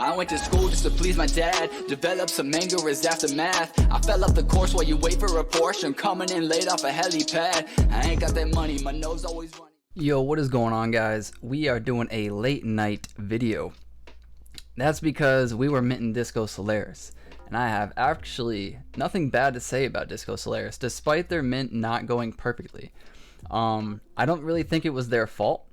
I went to school just to please my dad, developed some anger as aftermath. I fell off the course while you wait for a Porsche. I'm coming in late off a helipad. I ain't got that money, my nose always running. Yo, what is going on, guys? We are doing a late night video. That's because we were minting Disco Solaris, and I have actually nothing bad to say about Disco Solaris, despite their mint not going perfectly. I don't really think it was their fault.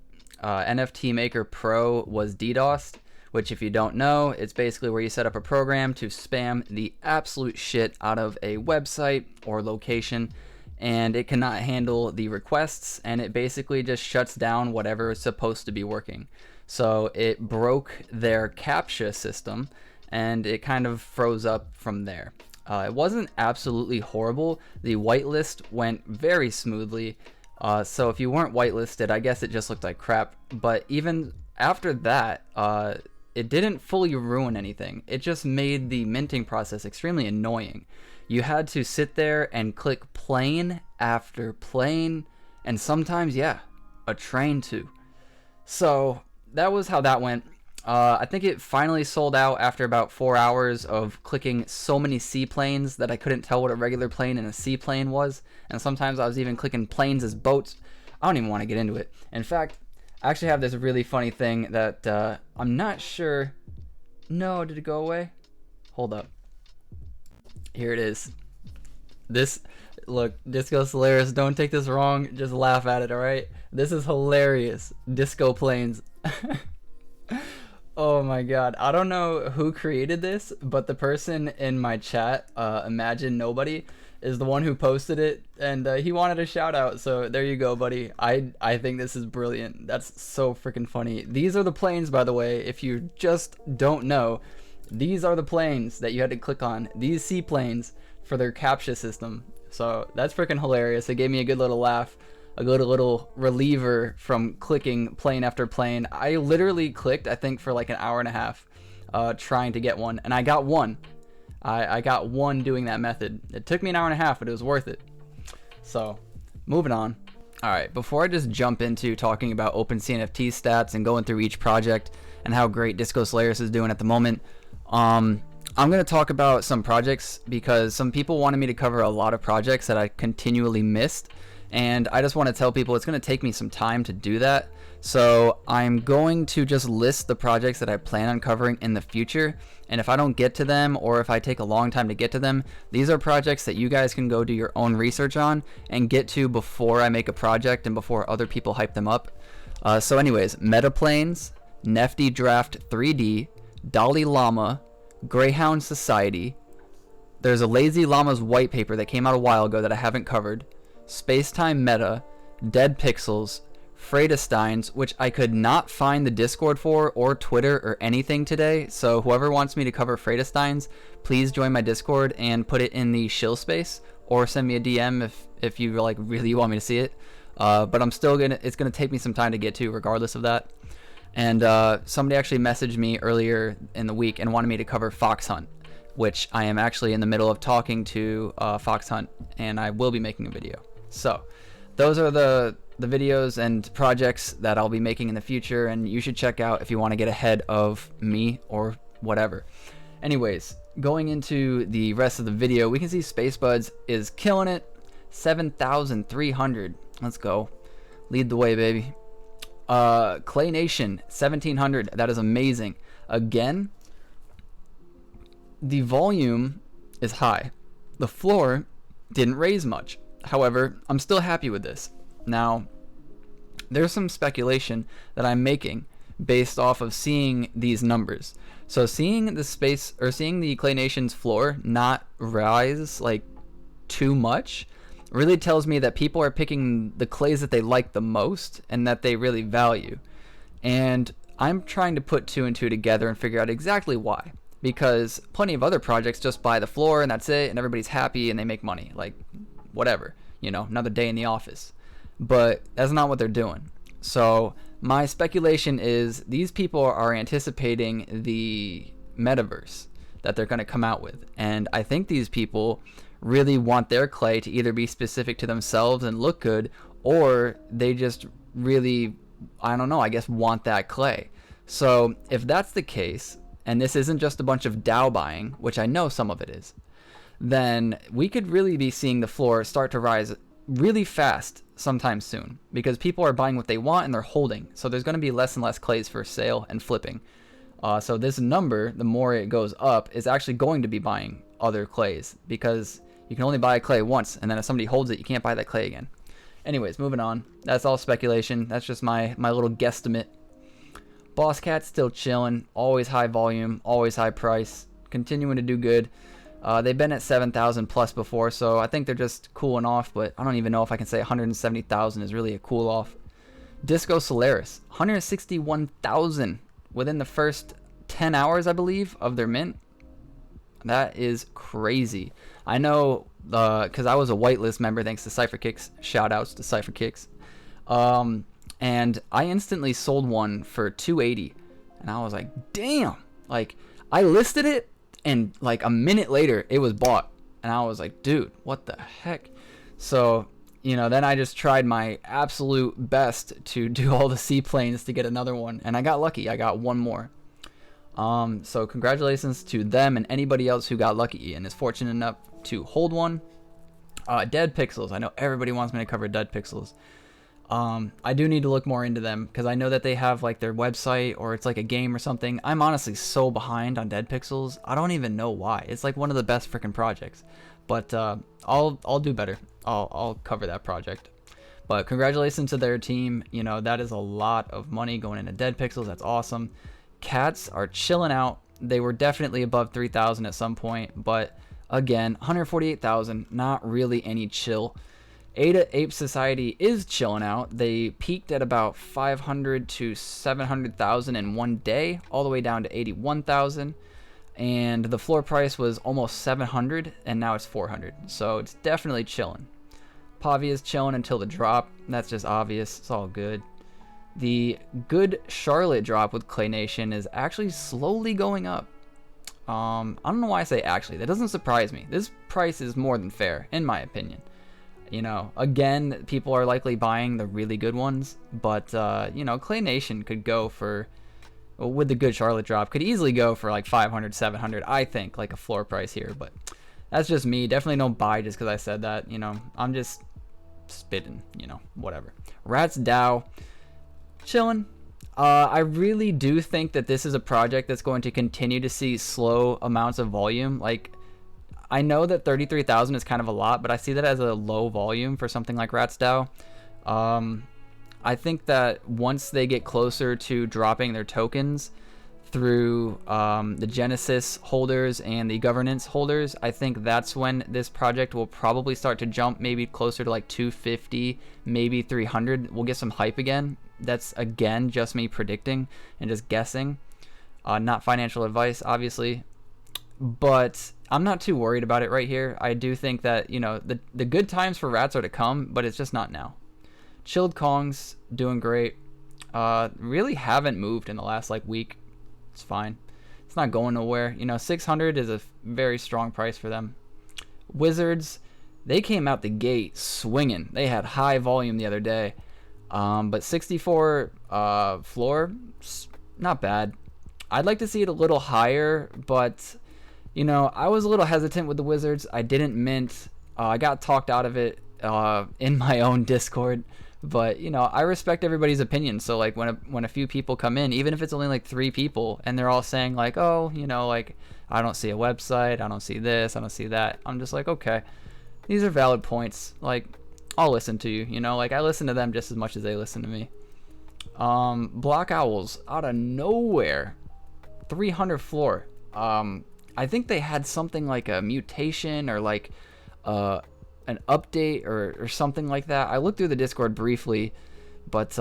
NFT Maker Pro was DDoSed, which, if you don't know, it's basically where you set up a program to spam the absolute shit out of a website or location, and it cannot handle the requests, and it basically just shuts down whatever is supposed to be working. So it broke their CAPTCHA system, and it kind of froze up from there. It wasn't absolutely horrible. The whitelist went very smoothly. So if you weren't whitelisted, I guess it just looked like crap. But even after that, it didn't fully ruin anything. It just made the minting process extremely annoying. You had to sit there and click plane after plane, and sometimes, yeah, a train too. So that was how that went. I think it finally sold out after about 4 hours of clicking so many seaplanes that I couldn't tell what a regular plane and a seaplane was. And sometimes I was even clicking planes as boats. I don't even want to get into it. In fact, I actually have this really funny thing that I'm not sure. No, did it go away? Hold up. Here it is. Look, Disco Solaris, don't take this wrong. Just laugh at it, alright? This is hilarious. Disco planes. Oh my god, I don't know who created this, but the person in my chat, Imagine Nobody, is the one who posted it, and he wanted a shout out, so there you go, buddy. I think this is brilliant. That's so freaking funny. These are the planes, by the way, if you just don't know. These are the planes that you had to click on, these seaplanes, for their CAPTCHA system. So that's freaking hilarious. It gave me a good little laugh. A good little reliever from clicking plane after plane. I literally clicked, I think, for like an hour and a half trying to get one, and I got one. I got one doing that method. It took me an hour and a half, but it was worth it. So, moving on. Alright, before I just jump into talking about OpenCNFT stats and going through each project and how great Disco Solaris is doing at the moment, I'm going to talk about some projects because some people wanted me to cover a lot of projects that I continually missed. And I just want to tell people it's going to take me some time to do that. So I'm going to just list the projects that I plan on covering in the future. And if I don't get to them, or if I take a long time to get to them, these are projects that you guys can go do your own research on and get to before I make a project and before other people hype them up. So anyways, Metaplanes, Nefty Draft 3D, Dalai Lama, Greyhound Society. There's a Lazy Llama's white paper that came out a while ago that I haven't covered. Spacetime Meta, Dead Pixels, Freidasteins, which I could not find the Discord for or Twitter or anything today, so whoever wants me to cover Freidasteins, please join my Discord and put it in the shill space, or send me a DM if you like really want me to see it. But I'm still it's gonna take me some time to get to regardless of that. And somebody actually messaged me earlier in the week and wanted me to cover Fox Hunt, which I am actually in the middle of talking to Fox Hunt, and I will be making a video. So those are the videos and projects that I'll be making in the future, and you should check out if you want to get ahead of me or whatever. Anyways, going into the rest of the video, we can see Spacebuds is killing it. 7,300. Let's go. Lead the way, baby. Clay Nation, 1,700. That is amazing. Again, the volume is high. The floor didn't raise much. However, I'm still happy with this. Now, there's some speculation that I'm making based off of seeing these numbers. So seeing the Clay Nation's floor not rise like too much really tells me that people are picking the clays that they like the most and that they really value. And I'm trying to put two and two together and figure out exactly why. Because plenty of other projects just buy the floor and that's it, and everybody's happy and they make money. Like, whatever, you know, another day in the office. But that's not what they're doing. So my speculation is these people are anticipating the metaverse that they're going to come out with. And I think these people really want their clay to either be specific to themselves and look good, or they just really, I don't know, I guess want that clay. So if that's the case, and this isn't just a bunch of DAO buying, which I know some of it is, then we could really be seeing the floor start to rise really fast sometime soon, because people are buying what they want and they're holding. So there's going to be less and less clays for sale and flipping. So this number, the more it goes up, is actually going to be buying other clays, because you can only buy a clay once, and then if somebody holds it, you can't buy that clay again. Anyways, moving on. That's all speculation. That's just my little guesstimate. Boss Cat's still chilling. Always high volume, always high price. Continuing to do good. They've been at 7,000 plus before, so I think they're just cooling off, but I don't even know if I can say 170,000 is really a cool off. Disco Solaris, 161,000 within the first 10 hours, I believe, of their mint. That is crazy. I know, because I was a whitelist member thanks to CypherKicks. Shout outs to CypherKicks. And I instantly sold one for 280, and I was like, damn. Like, I listed it, and like a minute later it was bought, and I was like, dude, what the heck? So, you know, then I just tried my absolute best to do all the seaplanes to get another one, and I got lucky. I got one more. So congratulations to them and anybody else who got lucky and is fortunate enough to hold one. Dead Pixels, I know everybody wants me to cover Dead Pixels. I do need to look more into them, because I know that they have like their website, or it's like a game or something. I'm honestly so behind on Dead Pixels. I don't even know why. It's like one of the best freaking projects, but I'll do better. I'll cover that project. But congratulations to their team. You know, that is a lot of money going into Dead Pixels. That's awesome. Cats are chilling out. They were definitely above 3,000 at some point, but again, 148,000, not really any chill. Ada Ape Society is chilling out. They peaked at about 500 to 700,000 in one day, all the way down to 81,000, and the floor price was almost 700, and now it's 400. So it's definitely chilling. Pavi is chilling until the drop. That's just obvious. It's all good. The good Charlotte drop with Clay Nation is actually slowly going up. I don't know why I say actually. That doesn't surprise me. This price is more than fair, in my opinion. You know, again, people are likely buying the really good ones, but, you know, Clay Nation could go for, well, with the good Charlotte drop, could easily go for like 500, 700, I think, like a floor price here, but that's just me. Definitely don't buy just because I said that, you know, I'm just spitting, you know, whatever. Rats DAO, chilling. I really do think that this is a project that's going to continue to see slow amounts of volume. Like, I know that 33,000 is kind of a lot, but I see that as a low volume for something like Rats DAO. I think that once they get closer to dropping their tokens through the Genesis holders and the governance holders, I think that's when this project will probably start to jump, maybe closer to like 250, maybe 300. We'll get some hype again. That's, again, just me predicting and just guessing. Not financial advice, obviously. But I'm not too worried about it right here. I do think that, you know, the good times for Rats are to come, but it's just not now. Chilled Kongs, doing great. Really haven't moved in the last, like, week. It's fine. It's not going nowhere. You know, 600 is a very strong price for them. Wizards, they came out the gate swinging. They had high volume the other day. But 64 floor, not bad. I'd like to see it a little higher, but, you know, I was a little hesitant with the Wizards. I didn't mint. I got talked out of it in my own Discord. But, you know, I respect everybody's opinion. So, like, when a few people come in, even if it's only, like, 3 people, and they're all saying, like, oh, you know, like, I don't see a website, I don't see this, I don't see that. I'm just like, okay, these are valid points. Like, I'll listen to you, you know? Like, I listen to them just as much as they listen to me. Block Owls, out of nowhere, 300 floor. I think they had something like a mutation or, like, an update or something like that. I looked through the Discord briefly, but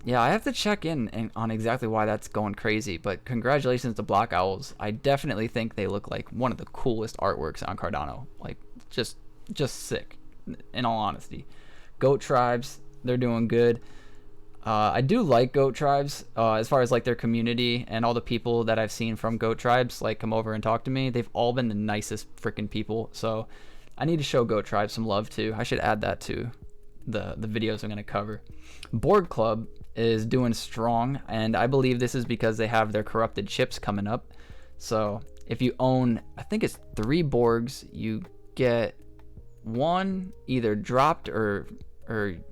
yeah, I have to check in on exactly why that's going crazy. But congratulations to Block Owls. I definitely think they look like one of the coolest artworks on Cardano. Like, just sick, in all honesty. Goat Tribes, they're doing good. I do like Goat Tribes as far as like their community, and all the people that I've seen from Goat Tribes like come over and talk to me. They've all been the nicest freaking people. So I need to show Goat Tribes some love too. I should add that to the videos I'm going to cover. Board Club is doing strong, and I believe this is because they have their corrupted chips coming up. So if you own, I think it's 3 Borgs, you get 1 either dropped or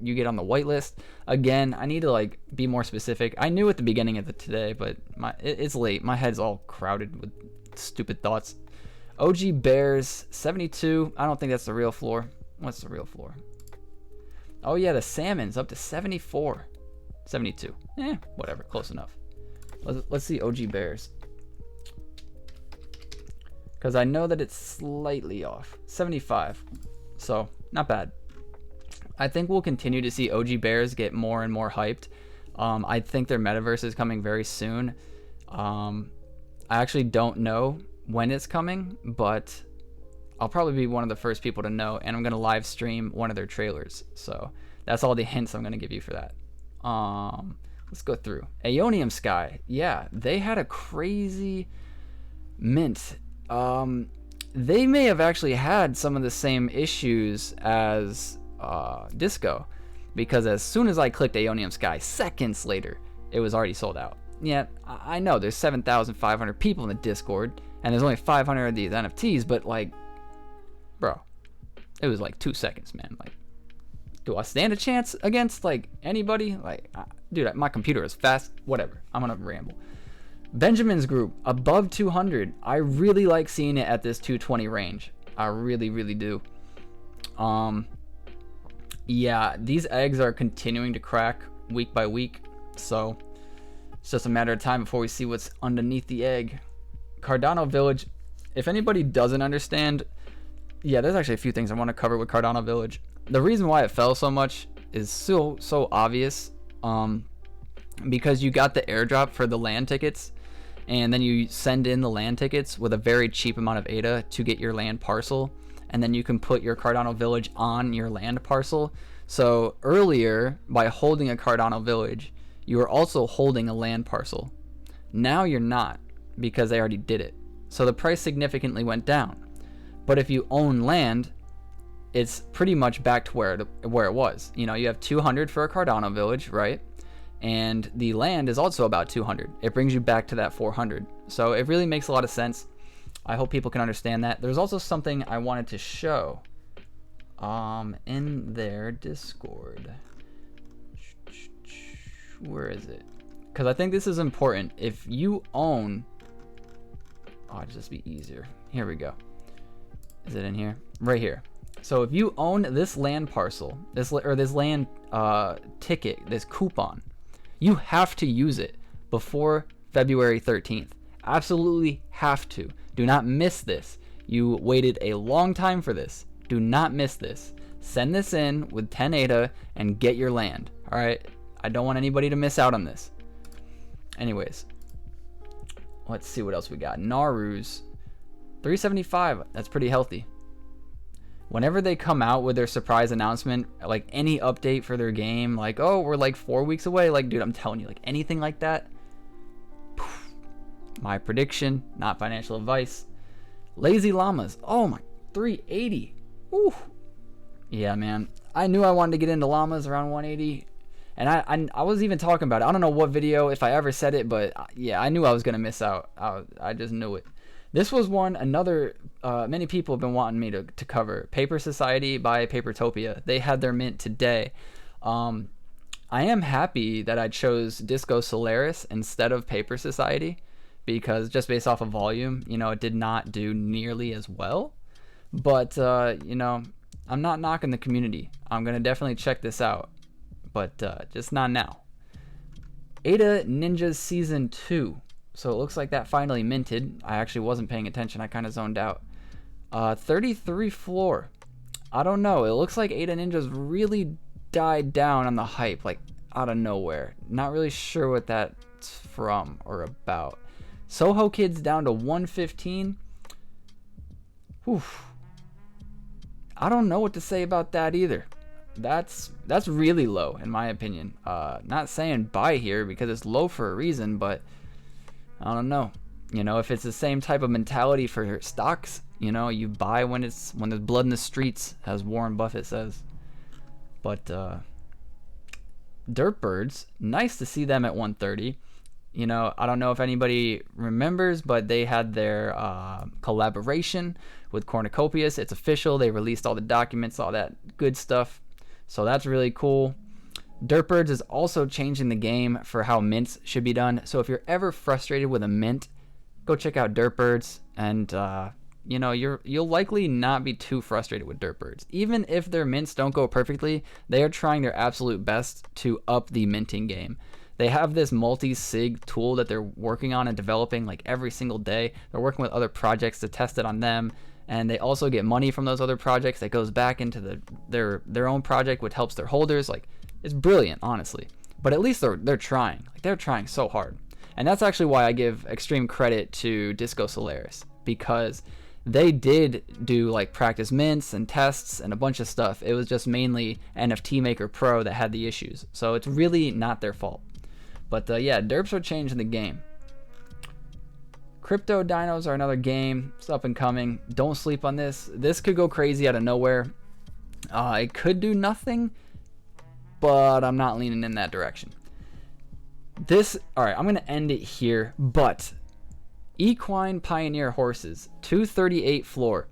you get on the whitelist. Again, I need to like be more specific. I knew at the beginning of today, but it's late. My head's all crowded with stupid thoughts. OG Bears 72. I don't think that's the real floor. What's the real floor? Oh yeah, the salmon's up to 74. 72. Whatever, close enough. Let's see OG Bears. Because I know that it's slightly off. 75. So, not bad. I think we'll continue to see OG Bears get more and more hyped. I think their metaverse is coming very soon. I actually don't know when it's coming, but I'll probably be one of the first people to know, and I'm going to live stream one of their trailers. So that's all the hints I'm going to give you for that. Let's go through. Aeonium Sky. Yeah, they had a crazy mint. They may have actually had some of the same issues as Disco, because as soon as I clicked Aeonium Sky, seconds later, it was already sold out. Yeah, I know there's 7,500 people in the Discord, and there's only 500 of these NFTs, but like, bro, it was like 2 seconds, man. Like, do I stand a chance against like anybody? Like, dude, my computer is fast. Whatever, I'm gonna ramble. Benjamin's group above 200. I really like seeing it at this 220 range. I really, really do. Yeah, these eggs are continuing to crack week by week, so it's just a matter of time before we see what's underneath the egg. Cardano Village, if anybody doesn't understand, yeah, there's actually a few things I want to cover with Cardano Village. The reason why it fell so much is so obvious, because you got the airdrop for the land tickets, and then you send in the land tickets with a very cheap amount of ADA to get your land parcel, and then you can put your Cardano Village on your land parcel. So earlier, by holding a Cardano Village, you were also holding a land parcel. Now you're not, because they already did it. So the price significantly went down. But if you own land, it's pretty much back to where it was. You know, you have 200 for a Cardano Village, right? And the land is also about 200. It brings you back to that 400. So it really makes a lot of sense. I hope people can understand that. There's also something I wanted to show in their Discord. Where is it? Because I think this is important. If you own, it'd just be easier. Here we go. Is it in here? Right here. So if you own this land parcel, this land ticket, this coupon, you have to use it before February 13th. Absolutely have to. Do not miss this. You waited a long time for this. Do not miss this. Send this in with 10 ADA and get your land. All right. I don't want anybody to miss out on this. Anyways, let's see what else we got. Naru's 375. That's pretty healthy. Whenever they come out with their surprise announcement, like any update for their game, like, oh, we're like 4 weeks away. Like, dude, I'm telling you, like anything like that. Poof, my prediction, not financial advice. Lazy Llamas. Oh my, 380. Ooh. Yeah, man. I knew I wanted to get into llamas around 180. And I was even talking about it. I don't know what video, if I ever said it, but yeah, I knew I was going to miss out. I just knew it. This was another, many people have been wanting me to cover. Paper Society by Papertopia. They had their mint today. I am happy that I chose Disco Solaris instead of Paper Society, because just based off of volume, you know, it did not do nearly as well. But, you know, I'm not knocking the community. I'm going to definitely check this out. But just not now. Ada Ninjas Season 2. So it looks like that finally minted. I actually wasn't paying attention. I kind of zoned out. 33 floor. I don't know. It looks like Ada Ninjas really died down on the hype, like out of nowhere. Not really sure what that's from or about. Soho Kids down to 115. Oof. I don't know what to say about that either. That's really low in my opinion. Not saying buy here because it's low for a reason, but I don't know. You know, if it's the same type of mentality for stocks, you know, you buy when there's blood in the streets, as Warren Buffett says. But Dirtbirds, nice to see them at 130. You know, I don't know if anybody remembers, but they had their collaboration with Cornucopias. It's official. They released all the documents, all that good stuff. So that's really cool. Dirtbirds is also changing the game for how mints should be done. So if you're ever frustrated with a mint, go check out Dirtbirds, and you know, you'll likely not be too frustrated with Dirtbirds. Even if their mints don't go perfectly, they are trying their absolute best to up the minting game. They have this multi-sig tool that they're working on and developing like every single day. They're working with other projects to test it on them, and they also get money from those other projects that goes back into their own project, which helps their holders. Like, it's brilliant, honestly. But at least they're trying. Like, they're trying so hard. And that's actually why I give extreme credit to Disco Solaris, because they did do like practice mints and tests and a bunch of stuff. It was just mainly NFT Maker Pro that had the issues. So it's really not their fault. But yeah, derps are changing the game. Crypto dinos are another game. It's up and coming. Don't sleep on this. This could go crazy out of nowhere. It could do nothing, but I'm not leaning in that direction. Alright, I'm going to end it here, but Equine Pioneer horses, 238 floor.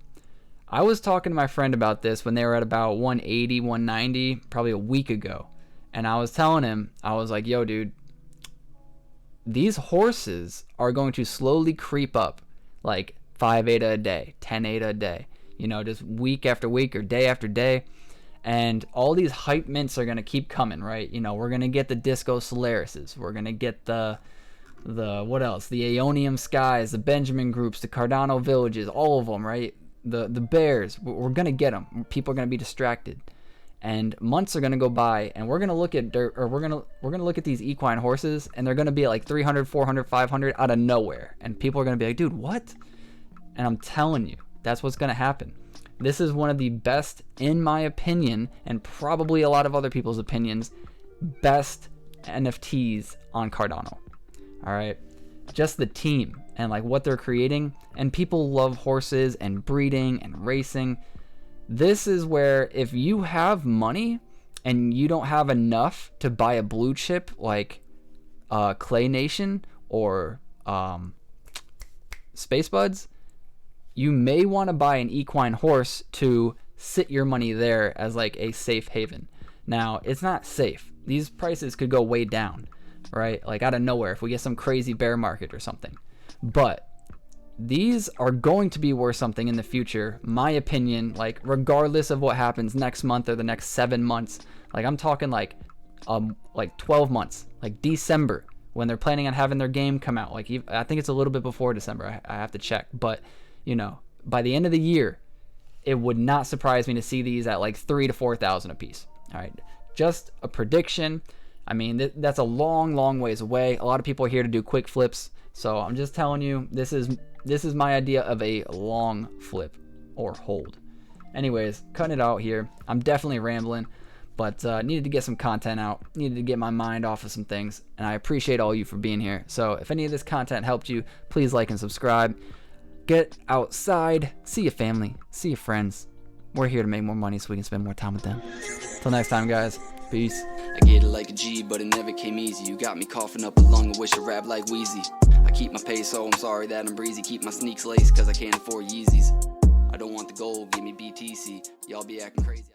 I was talking to my friend about this when they were at about 180, 190, probably a week ago. And I was telling him, I was like, yo, dude, these horses are going to slowly creep up, like 5 ADA a day, 10 ADA a day, you know, just week after week or day after day. And all these hype mints are going to keep coming, right? You know, we're going to get the Disco Solarises. We're going to get the what else? The Aeonium Skies, the Benjamin Groups, the Cardano Villages, all of them, right? The Bears. We're going to get them. People are going to be distracted. And months are going to go by, and we're going to look at we're going to look at these equine horses, and they're going to be at like 300, 400, 500 out of nowhere. And people are going to be like, dude, what? And I'm telling you, that's what's going to happen. This is one of the best, in my opinion, and probably a lot of other people's opinions, best NFTs on Cardano. All right, just the team and like what they're creating, and people love horses and breeding and racing. This is where if you have money and you don't have enough to buy a blue chip like Clay Nation or Space Buds, you may want to buy an equine horse to sit your money there as like a safe haven. Now, it's not safe. These prices could go way down, right? Like out of nowhere if we get some crazy bear market or something. But these are going to be worth something in the future, my opinion, like regardless of what happens next month or the next 7 months. Like I'm talking like 12 months, like December, when they're planning on having their game come out. Like I think it's a little bit before December. I have to check, but you know, by the end of the year, it would not surprise me to see these at like 3,000 to 4,000 a piece. All right, just a prediction. I mean, that's a long ways away. A lot of people are here to do quick flips, so I'm just telling you, this is my idea of a long flip or hold. Anyways, cutting it out here. I'm definitely rambling, but needed to get some content out. Needed to get my mind off of some things, and I appreciate all you for being here. So if any of this content helped you, please like and subscribe. Get outside, see your family, see your friends. We're here to make more money so we can spend more time with them. Till next time, guys. Peace. I get it like a G, but it never came easy. You got me coughing up a lung, I wish I rap like Wheezy. I keep my pace, so I'm sorry that I'm breezy. Keep my sneaks laced, cause I can't afford Yeezys. I don't want the gold, give me BTC. Y'all be acting crazy.